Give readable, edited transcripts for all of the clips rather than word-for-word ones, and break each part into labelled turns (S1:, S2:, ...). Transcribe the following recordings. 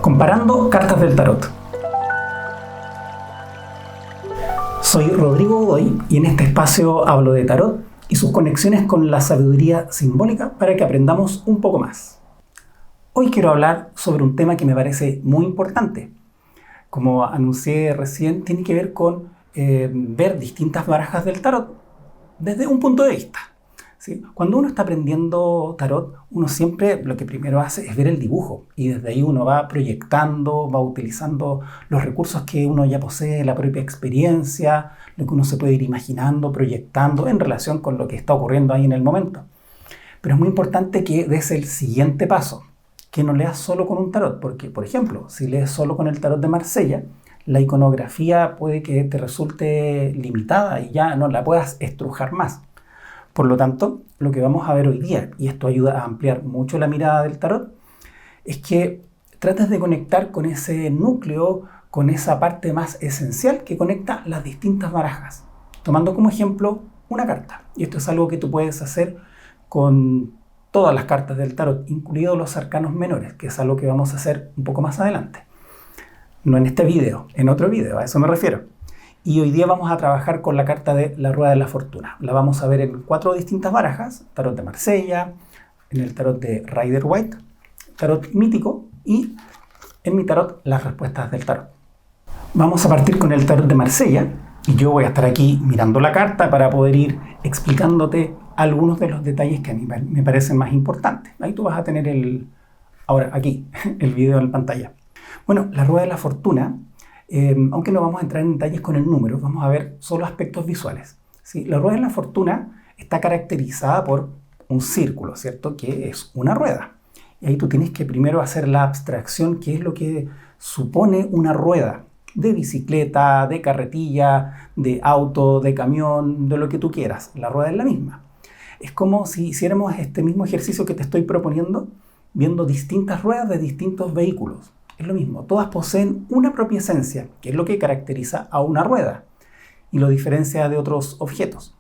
S1: Comparando cartas del tarot. Soy Rodrigo Godoy y en este espacio hablo de tarot y sus conexiones con la sabiduría simbólica para que aprendamos un poco más. Hoy quiero hablar sobre un tema que me parece muy importante. Como anuncié recién, tiene que ver con ver distintas barajas del tarot desde un punto de vista. ¿Sí? Cuando uno está aprendiendo tarot, uno siempre lo que primero hace es ver el dibujo y desde ahí uno va proyectando, va utilizando los recursos que uno ya posee, la propia experiencia, lo que uno se puede ir imaginando, proyectando en relación con lo que está ocurriendo ahí en el momento. Pero es muy importante que des el siguiente paso, que no leas solo con un tarot, porque, por ejemplo, si lees solo con el tarot de Marsella, la iconografía puede que te resulte limitada y ya no la puedas estrujar más. Por lo tanto, lo que vamos a ver hoy día, y esto ayuda a ampliar mucho la mirada del tarot, es que trates de conectar con ese núcleo, con esa parte más esencial que conecta las distintas barajas, tomando como ejemplo una carta. Y esto es algo que tú puedes hacer con todas las cartas del tarot, incluidos los arcanos menores, que es algo que vamos a hacer un poco más adelante. No en este video, en otro video, a eso me refiero. Y hoy día vamos a trabajar con la carta de la Rueda de la Fortuna. La vamos a ver en 4 distintas barajas: tarot de Marsella, en el tarot de Rider-Waite, tarot mítico y en mi tarot las respuestas del tarot. Vamos a partir con el tarot de Marsella y yo voy a estar aquí mirando la carta para poder ir explicándote algunos de los detalles que a mí me parecen más importantes. Ahí tú vas a tener ahora aquí, el video en pantalla. Bueno, la Rueda de la Fortuna, aunque no vamos a entrar en detalles con el número, vamos a ver solo aspectos visuales. ¿Sí? La Rueda de la Fortuna está caracterizada por un círculo, ¿cierto? Que es una rueda. Y ahí tú tienes que primero hacer la abstracción, que es lo que supone una rueda de bicicleta, de carretilla, de auto, de camión, de lo que tú quieras. La rueda es la misma. Es como si hiciéramos este mismo ejercicio que te estoy proponiendo, viendo distintas ruedas de distintos vehículos. Es lo mismo, todas poseen una propia esencia, que es lo que caracteriza a una rueda y lo diferencia de otros objetos.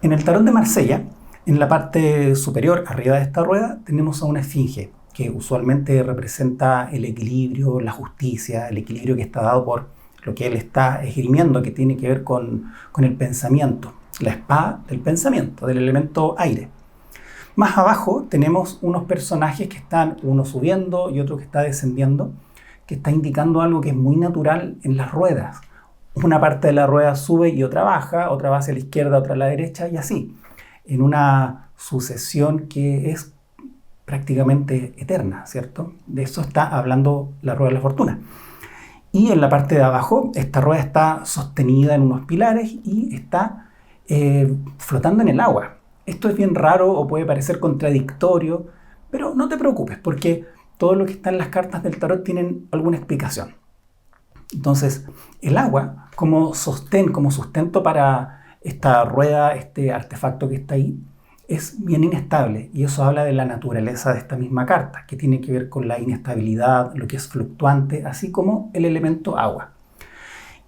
S1: En el tarot de Marsella, en la parte superior, arriba de esta rueda, tenemos a una esfinge, que usualmente representa el equilibrio, la justicia, el equilibrio que está dado por lo que él está esgrimiendo, que tiene que ver con el pensamiento, la espada del pensamiento, del elemento aire. Más abajo tenemos unos personajes que están uno subiendo y otro que está descendiendo, que está indicando algo que es muy natural en las ruedas. Una parte de la rueda sube y otra baja, otra va hacia la izquierda, otra a la derecha y así, en una sucesión que es prácticamente eterna, ¿cierto? De eso está hablando la Rueda de la Fortuna. Y en la parte de abajo, esta rueda está sostenida en unos pilares y está flotando en el agua. Esto es bien raro o puede parecer contradictorio, pero no te preocupes porque todo lo que está en las cartas del tarot tienen alguna explicación. Entonces, el agua como sostén, como sustento para esta rueda, este artefacto que está ahí, es bien inestable y eso habla de la naturaleza de esta misma carta, que tiene que ver con la inestabilidad, lo que es fluctuante, así como el elemento agua.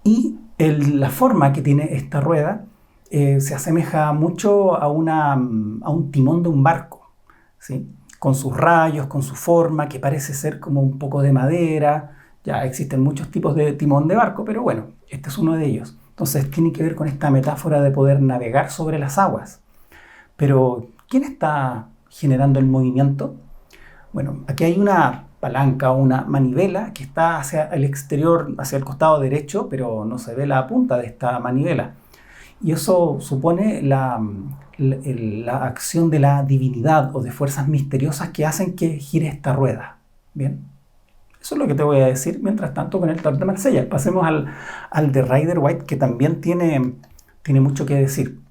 S1: Y la forma que tiene esta rueda se asemeja mucho a un timón de un barco, ¿sí? Con sus rayos, con su forma, que parece ser como un poco de madera. Ya existen muchos tipos de timón de barco, pero bueno, este es uno de ellos. Entonces tiene que ver con esta metáfora de poder navegar sobre las aguas. Pero, ¿quién está generando el movimiento? Bueno, aquí hay una palanca o una manivela que está hacia el exterior, hacia el costado derecho, pero no se ve la punta de esta manivela. Y eso supone la acción de la divinidad o de fuerzas misteriosas que hacen que gire esta rueda. Bien, eso es lo que te voy a decir. Mientras tanto, con el tarot de Marsella, pasemos al de Rider-Waite, que también tiene mucho que decir.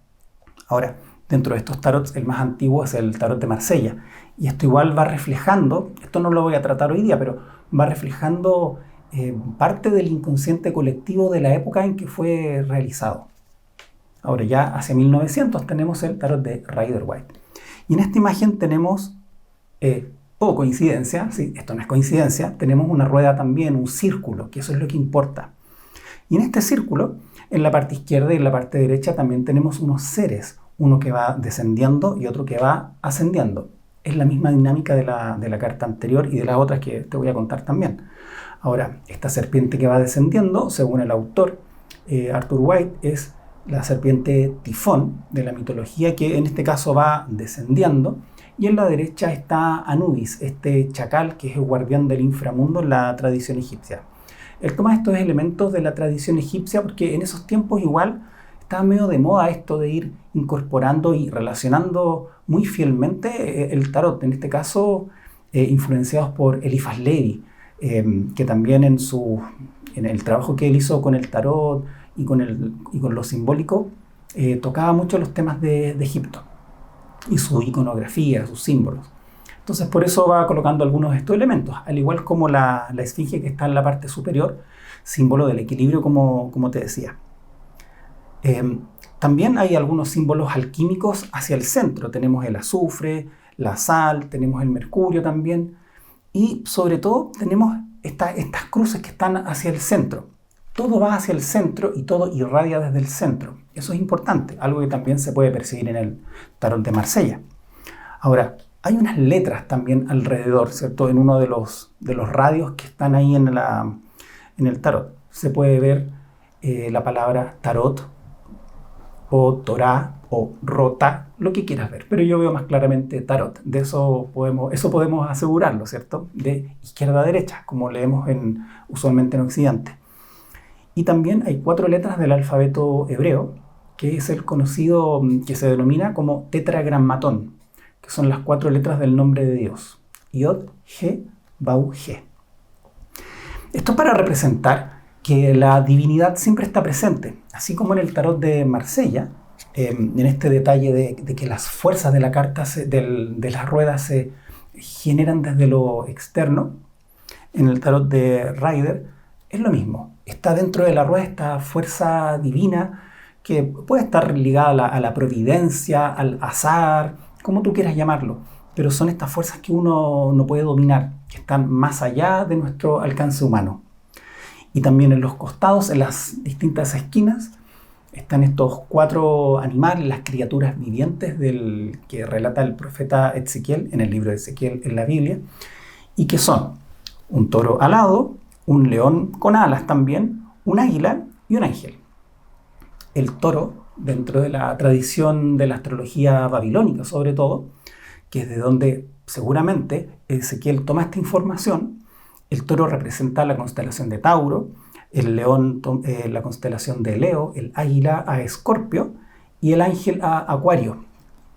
S1: Ahora, dentro de estos tarots, el más antiguo es el tarot de Marsella. Y esto igual va reflejando, esto no lo voy a tratar hoy día, pero va reflejando parte del inconsciente colectivo de la época en que fue realizado. Ahora ya hacia 1900 tenemos el tarot de Rider-Waite. Y en esta imagen tenemos, coincidencia, sí, esto no es coincidencia, tenemos una rueda también, un círculo, que eso es lo que importa. Y en este círculo, en la parte izquierda y en la parte derecha también tenemos unos seres, uno que va descendiendo y otro que va ascendiendo. es la misma dinámica de la carta anterior y de las otras que te voy a contar también. Ahora, esta serpiente que va descendiendo, según el autor Arthur White, es la serpiente Tifón de la mitología, que en este caso va descendiendo. Y en la derecha está Anubis, este chacal que es el guardián del inframundo en la tradición egipcia. Él toma estos elementos de la tradición egipcia porque en esos tiempos igual estaba medio de moda esto de ir incorporando y relacionando muy fielmente el tarot, en este caso influenciados por Eliphas Levi, que también en el trabajo que él hizo con el tarot y con lo simbólico, tocaba mucho los temas de Egipto y su iconografía, sus símbolos. Entonces por eso va colocando algunos de estos elementos, al igual como la esfinge que está en la parte superior, símbolo del equilibrio como te decía. También hay algunos símbolos alquímicos hacia el centro. Tenemos el azufre, la sal, tenemos el mercurio también. Y sobre todo tenemos estas cruces que están hacia el centro. Todo va hacia el centro y todo irradia desde el centro. Eso es importante, algo que también se puede percibir en el tarot de Marsella. Ahora, hay unas letras también alrededor, ¿cierto? En uno de los radios que están ahí en el tarot. Se puede ver la palabra tarot, o Torah, o Rota, lo que quieras ver. Pero yo veo más claramente tarot. De eso podemos asegurarlo, ¿cierto? De izquierda a derecha, como leemos usualmente en Occidente. Y también hay 4 letras del alfabeto hebreo, que es el conocido, que se denomina como tetragrammatón, que son las 4 letras del nombre de Dios. Yod, He, Bau, He. Esto es para representar que la divinidad siempre está presente, así como en el tarot de Marsella, en este detalle de que las fuerzas de la carta, de las ruedas, se generan desde lo externo. En el tarot de Rider es lo mismo, está dentro de la rueda esta fuerza divina que puede estar ligada a la providencia, al azar, como tú quieras llamarlo, pero son estas fuerzas que uno no puede dominar, que están más allá de nuestro alcance humano. Y también en los costados, en las distintas esquinas, están estos 4 animales, las criaturas vivientes que relata el profeta Ezequiel en el libro de Ezequiel en la Biblia, y que son un toro alado, un león con alas también, un águila y un ángel. El toro, dentro de la tradición de la astrología babilónica sobre todo, que es de donde seguramente Ezequiel toma esta información, el toro representa la constelación de Tauro, el león la constelación de Leo, el águila a Escorpio y el ángel a Acuario.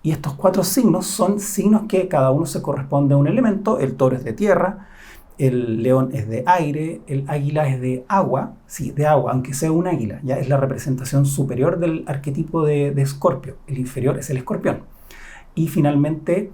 S1: Y estos 4 signos son signos que cada uno se corresponde a un elemento. El toro es de tierra, el león es de aire, el águila es de agua, sí, de agua, aunque sea un águila, ya es la representación superior del arquetipo de Escorpio, el inferior es el escorpión. Y finalmente,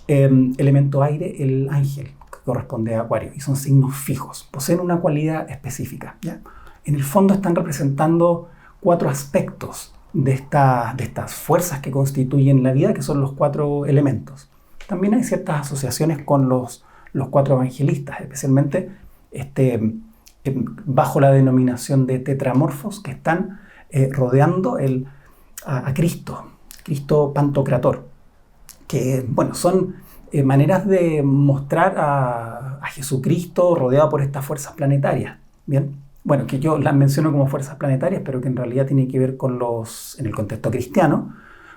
S1: elemento aire, el ángel, corresponde a Acuario, y son signos fijos, poseen una cualidad específica, ¿ya? En el fondo están representando 4 aspectos de estas fuerzas que constituyen la vida, que son los 4 elementos. También hay ciertas asociaciones con los 4 evangelistas, especialmente bajo la denominación de tetramorfos, que están rodeando a Cristo Pantocrator, que, bueno, son maneras de mostrar a Jesucristo rodeado por estas fuerzas planetarias. Bien, bueno, que yo las menciono como fuerzas planetarias, pero que en realidad tiene que ver en el contexto cristiano,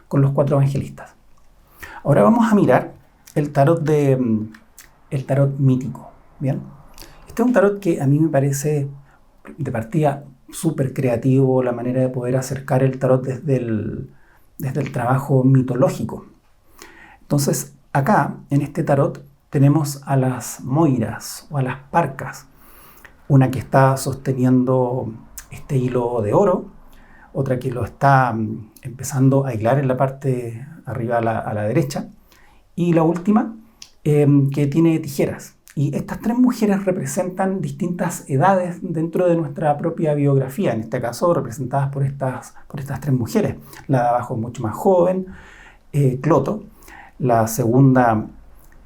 S1: con los 4 evangelistas. Ahora vamos a mirar el tarot mítico. Bien, este es un tarot que a mí me parece de partida súper creativo, la manera de poder acercar el tarot desde el trabajo mitológico. Entonces, acá, en este tarot, tenemos a las moiras o a las parcas. Una que está sosteniendo este hilo de oro, otra que lo está empezando a hilar en la parte arriba a la derecha, y la última que tiene tijeras. Y estas 3 mujeres representan distintas edades dentro de nuestra propia biografía, en este caso representadas por estas 3 mujeres. La de abajo es mucho más joven, Cloto. La segunda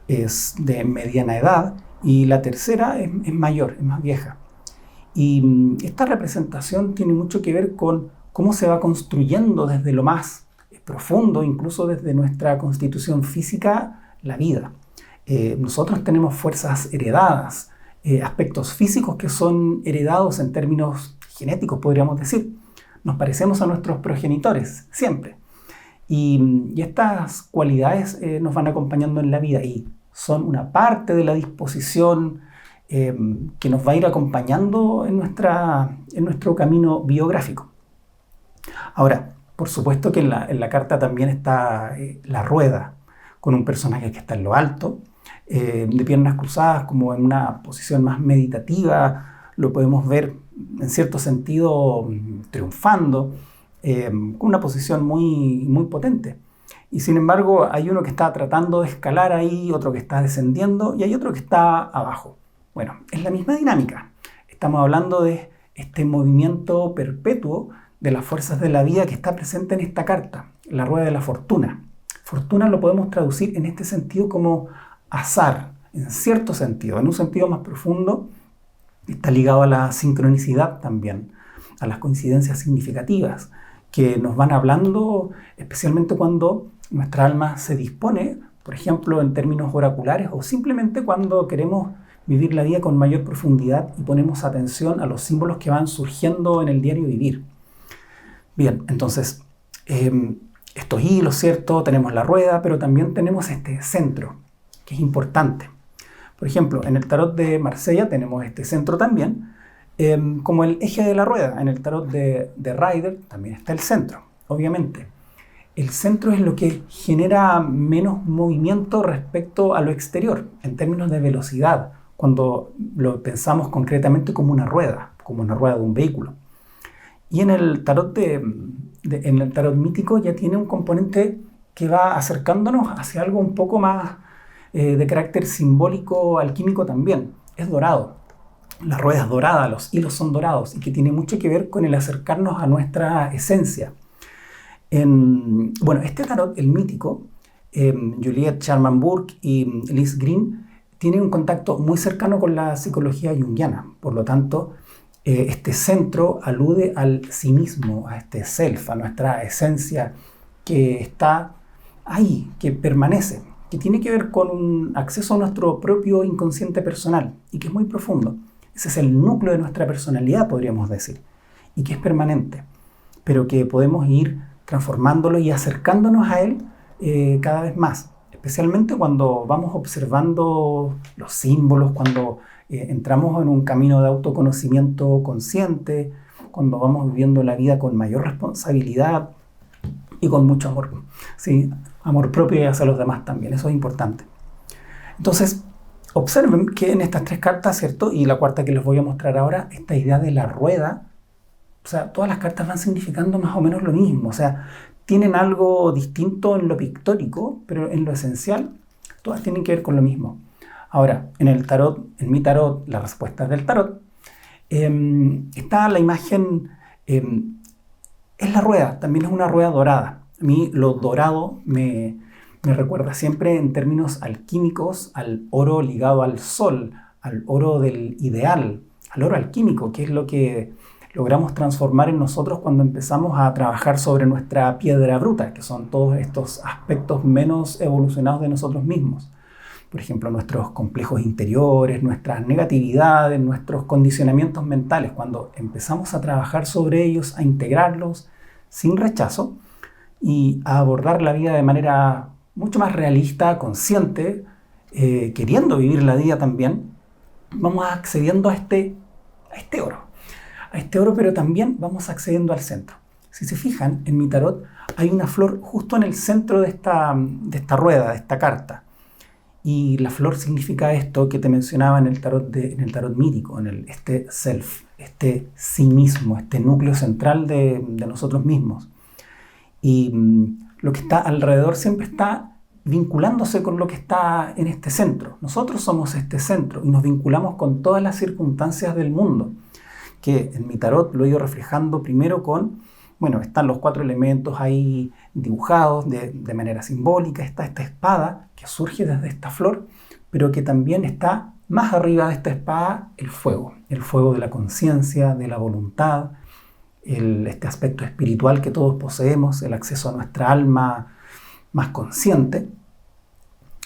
S1: es de mediana edad y la tercera es mayor, es más vieja. Y esta representación tiene mucho que ver con cómo se va construyendo desde lo más profundo, incluso desde nuestra constitución física, la vida. Nosotros tenemos fuerzas heredadas, aspectos físicos que son heredados en términos genéticos, podríamos decir. Nos parecemos a nuestros progenitores, siempre. Y estas cualidades nos van acompañando en la vida y son una parte de la disposición que nos va a ir acompañando en nuestro camino biográfico. Ahora, por supuesto que en la carta también está la rueda, con un personaje que está en lo alto, de piernas cruzadas, como en una posición más meditativa. Lo podemos ver en cierto sentido triunfando, con una posición muy, muy potente. Y sin embargo hay uno que está tratando de escalar ahí, otro que está descendiendo y hay otro que está abajo. Bueno, es la misma dinámica. Estamos hablando de este movimiento perpetuo de las fuerzas de la vida que está presente en esta carta, la rueda de la fortuna. Fortuna lo podemos traducir en este sentido como azar, en cierto sentido. En un sentido más profundo está ligado a la sincronicidad también, a las coincidencias significativas que nos van hablando, especialmente cuando nuestra alma se dispone, por ejemplo, en términos oraculares, o simplemente cuando queremos vivir la vida con mayor profundidad y ponemos atención a los símbolos que van surgiendo en el diario vivir. Bien, entonces, estos hilos, ¿cierto? Tenemos la rueda, pero también tenemos este centro, que es importante. Por ejemplo, en el tarot de Marsella tenemos este centro también, como el eje de la rueda. En el tarot de Rider también está el centro, obviamente. El centro es lo que genera menos movimiento respecto a lo exterior, en términos de velocidad, cuando lo pensamos concretamente como una rueda de un vehículo. Y en el tarot, en el tarot mítico ya tiene un componente que va acercándonos hacia algo un poco más de carácter simbólico, alquímico también. Es dorado. La rueda es dorada, los hilos son dorados y que tiene mucho que ver con el acercarnos a nuestra esencia. Bueno, este tarot, el mítico, Juliette Charman-Burke y Liz Green, tienen un contacto muy cercano con la psicología junguiana. Por lo tanto, este centro alude al sí mismo, a este self, a nuestra esencia que está ahí, que permanece, que tiene que ver con un acceso a nuestro propio inconsciente personal y que es muy profundo. Ese es el núcleo de nuestra personalidad, podríamos decir, y que es permanente, pero que podemos ir transformándolo y acercándonos a él cada vez más, especialmente cuando vamos observando los símbolos, cuando entramos en un camino de autoconocimiento consciente, cuando vamos viviendo la vida con mayor responsabilidad y con mucho amor, ¿sí? Amor propio y hacia los demás también, eso es importante. Entonces, observen que en estas tres cartas, ¿cierto? Y la cuarta que les voy a mostrar ahora, esta idea de la rueda, o sea, todas las cartas van significando más o menos lo mismo, o sea, tienen algo distinto en lo pictórico, pero en lo esencial, todas tienen que ver con lo mismo. Ahora, en mi tarot, las respuestas del tarot, está la imagen, es la rueda, también es una rueda dorada. A mí lo dorado me recuerda siempre en términos alquímicos al oro ligado al sol, al oro del ideal, al oro alquímico, que es lo que logramos transformar en nosotros cuando empezamos a trabajar sobre nuestra piedra bruta, que son todos estos aspectos menos evolucionados de nosotros mismos. Por ejemplo, nuestros complejos interiores, nuestras negatividades, nuestros condicionamientos mentales. Cuando empezamos a trabajar sobre ellos, a integrarlos sin rechazo y a abordar la vida de manera mucho más realista, consciente, queriendo vivir la vida también, vamos accediendo a este oro. A este oro, pero también vamos accediendo al centro. Si se fijan, en mi tarot hay una flor justo en el centro de esta rueda, de esta carta. Y la flor significa esto que te mencionaba en el tarot mítico, este self, este sí mismo, este núcleo central de nosotros mismos. Y lo que está alrededor siempre está vinculándose con lo que está en este centro. Nosotros somos este centro y nos vinculamos con todas las circunstancias del mundo, que en mi tarot lo he ido reflejando primero con, bueno, están los 4 elementos ahí dibujados de manera simbólica, está esta espada que surge desde esta flor, pero que también está más arriba de esta espada el fuego de la conciencia, de la voluntad, este aspecto espiritual que todos poseemos, el acceso a nuestra alma más consciente,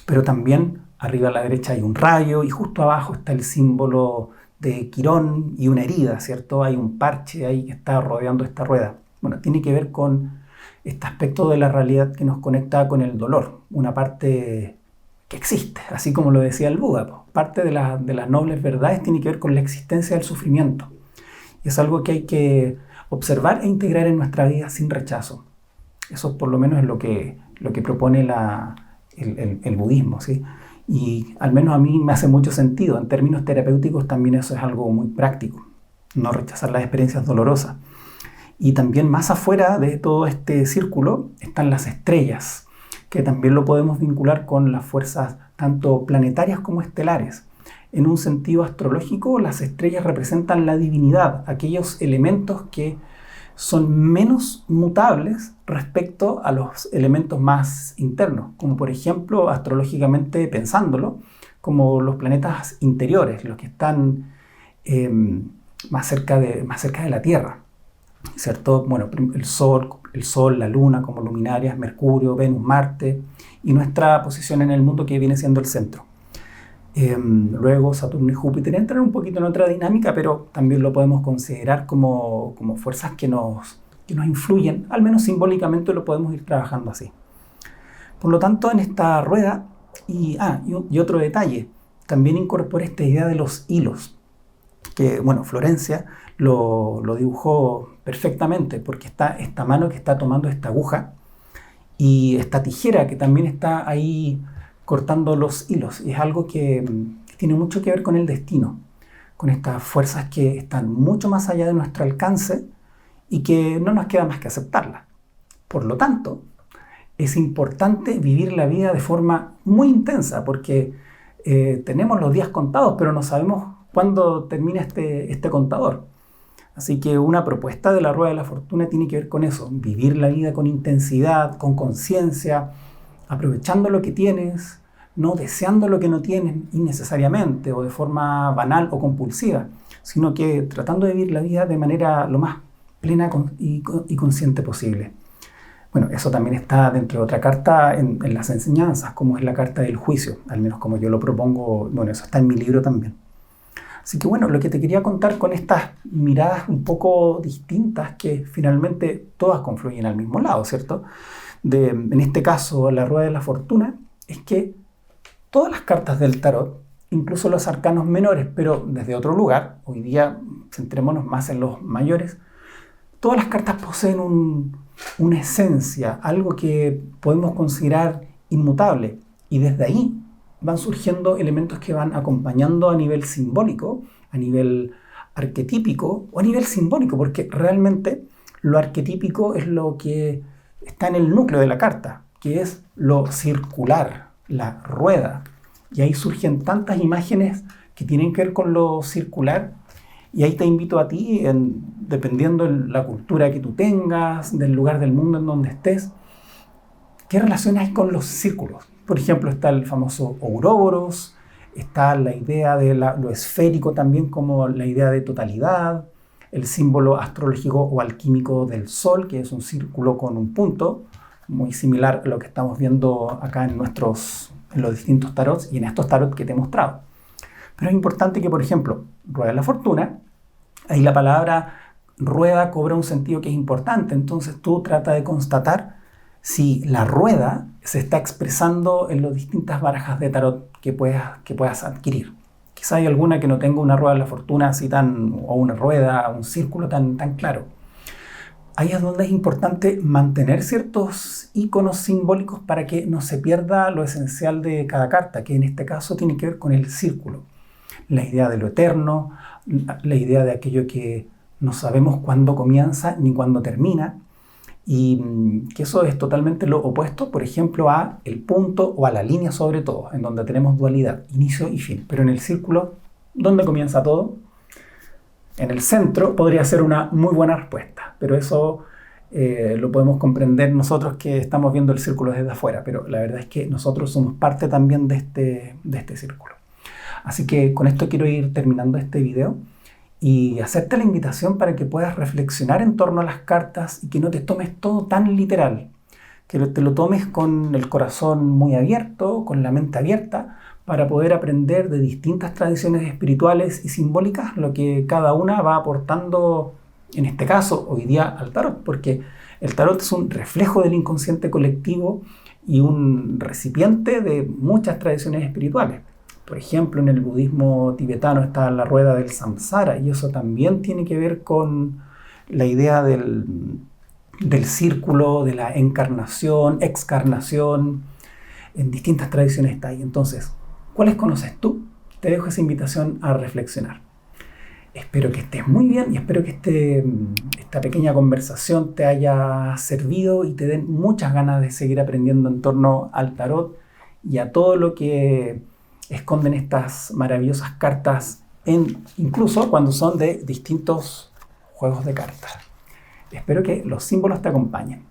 S1: pero también arriba a la derecha hay un rayo y justo abajo está el símbolo de Quirón y una herida, ¿cierto? Hay un parche ahí que está rodeando esta rueda. Bueno, tiene que ver con este aspecto de la realidad que nos conecta con el dolor, una parte que existe, así como lo decía el Buda. Parte de las nobles verdades tiene que ver con la existencia del sufrimiento. Y es algo que hay que observar e integrar en nuestra vida sin rechazo. Eso por lo menos es lo que propone el budismo, ¿sí? Y al menos a mí me hace mucho sentido. En términos terapéuticos también eso es algo muy práctico. No rechazar las experiencias dolorosas. Y también más afuera de todo este círculo están las estrellas, que también lo podemos vincular con las fuerzas tanto planetarias como estelares. En un sentido astrológico, las estrellas representan la divinidad, aquellos elementos que son menos mutables respecto a los elementos más internos, como por ejemplo, astrológicamente pensándolo, como los planetas interiores, los que están más cerca de la Tierra, ¿cierto? Bueno, el Sol, la Luna como luminarias, Mercurio, Venus, Marte, y nuestra posición en el mundo que viene siendo el centro. Luego Saturno y Júpiter entran un poquito en otra dinámica, pero también lo podemos considerar como fuerzas que nos influyen, al menos simbólicamente lo podemos ir trabajando así. Por lo tanto, en esta rueda, y otro detalle, también incorpora esta idea de los hilos, que bueno, Florencia lo dibujó perfectamente, porque está esta mano que está tomando esta aguja y esta tijera que también está ahí cortando los hilos, y es algo que tiene mucho que ver con el destino, con estas fuerzas que están mucho más allá de nuestro alcance y que no nos queda más que aceptarlas. Por lo tanto, es importante vivir la vida de forma muy intensa, porque tenemos los días contados, pero no sabemos cuándo termina este contador. Así que una propuesta de la Rueda de la Fortuna tiene que ver con eso, vivir la vida con intensidad, con conciencia, aprovechando lo que tienes, no deseando lo que no tienes innecesariamente o de forma banal o compulsiva, sino que tratando de vivir la vida de manera lo más plena y consciente posible. Bueno, eso también está dentro de otra carta en las enseñanzas, como es la carta del juicio, al menos como yo lo propongo. Bueno, eso está en mi libro también. Así que bueno, lo que te quería contar con estas miradas un poco distintas, que finalmente todas confluyen al mismo lado, ¿cierto? En este caso, la Rueda de la Fortuna, es que todas las cartas del tarot, incluso los arcanos menores, pero desde otro lugar, hoy día centrémonos más en los mayores, todas las cartas poseen una esencia, algo que podemos considerar inmutable, y desde ahí van surgiendo elementos que van acompañando a nivel simbólico, a nivel arquetípico o a nivel simbólico, porque realmente lo arquetípico es lo que está en el núcleo de la carta, que es lo circular, la rueda. Y ahí surgen tantas imágenes que tienen que ver con lo circular, y ahí te invito a ti, dependiendo de la cultura que tú tengas, del lugar del mundo en donde estés, ¿qué relación hay con los círculos? Por ejemplo, está el famoso Ouroboros, está la idea de lo esférico también como la idea de totalidad, el símbolo astrológico o alquímico del Sol, que es un círculo con un punto, muy similar a lo que estamos viendo acá en los distintos tarots y en estos tarots que te he mostrado. Pero es importante que, por ejemplo, Rueda de la Fortuna, ahí la palabra rueda cobra un sentido que es importante, entonces tú trata de constatar si la rueda se está expresando en las distintas barajas de tarot que puedas adquirir. Quizá hay alguna que no tenga una rueda de la fortuna así o una rueda, un círculo tan claro. Ahí es donde es importante mantener ciertos iconos simbólicos para que no se pierda lo esencial de cada carta, que en este caso tiene que ver con el círculo. La idea de lo eterno, la idea de aquello que no sabemos cuándo comienza ni cuándo termina, y que eso es totalmente lo opuesto, por ejemplo, a el punto o a la línea sobre todo, en donde tenemos dualidad, inicio y fin. Pero en el círculo, ¿dónde comienza todo? En el centro podría ser una muy buena respuesta, pero eso lo podemos comprender nosotros que estamos viendo el círculo desde afuera, pero la verdad es que nosotros somos parte también de este círculo. Así que con esto quiero ir terminando este video y hacerte la invitación para que puedas reflexionar en torno a las cartas y que no te tomes todo tan literal, que te lo tomes con el corazón muy abierto, con la mente abierta, para poder aprender de distintas tradiciones espirituales y simbólicas lo que cada una va aportando, en este caso, hoy día al tarot, porque el tarot es un reflejo del inconsciente colectivo y un recipiente de muchas tradiciones espirituales. Por ejemplo, en el budismo tibetano está la rueda del samsara, y eso también tiene que ver con la idea del círculo, de la encarnación, excarnación. En distintas tradiciones está ahí. Entonces, ¿cuáles conoces tú? Te dejo esa invitación a reflexionar. Espero que estés muy bien y espero que esta pequeña conversación te haya servido y te den muchas ganas de seguir aprendiendo en torno al tarot y a todo lo que esconden estas maravillosas cartas, incluso cuando son de distintos juegos de cartas. Espero que los símbolos te acompañen.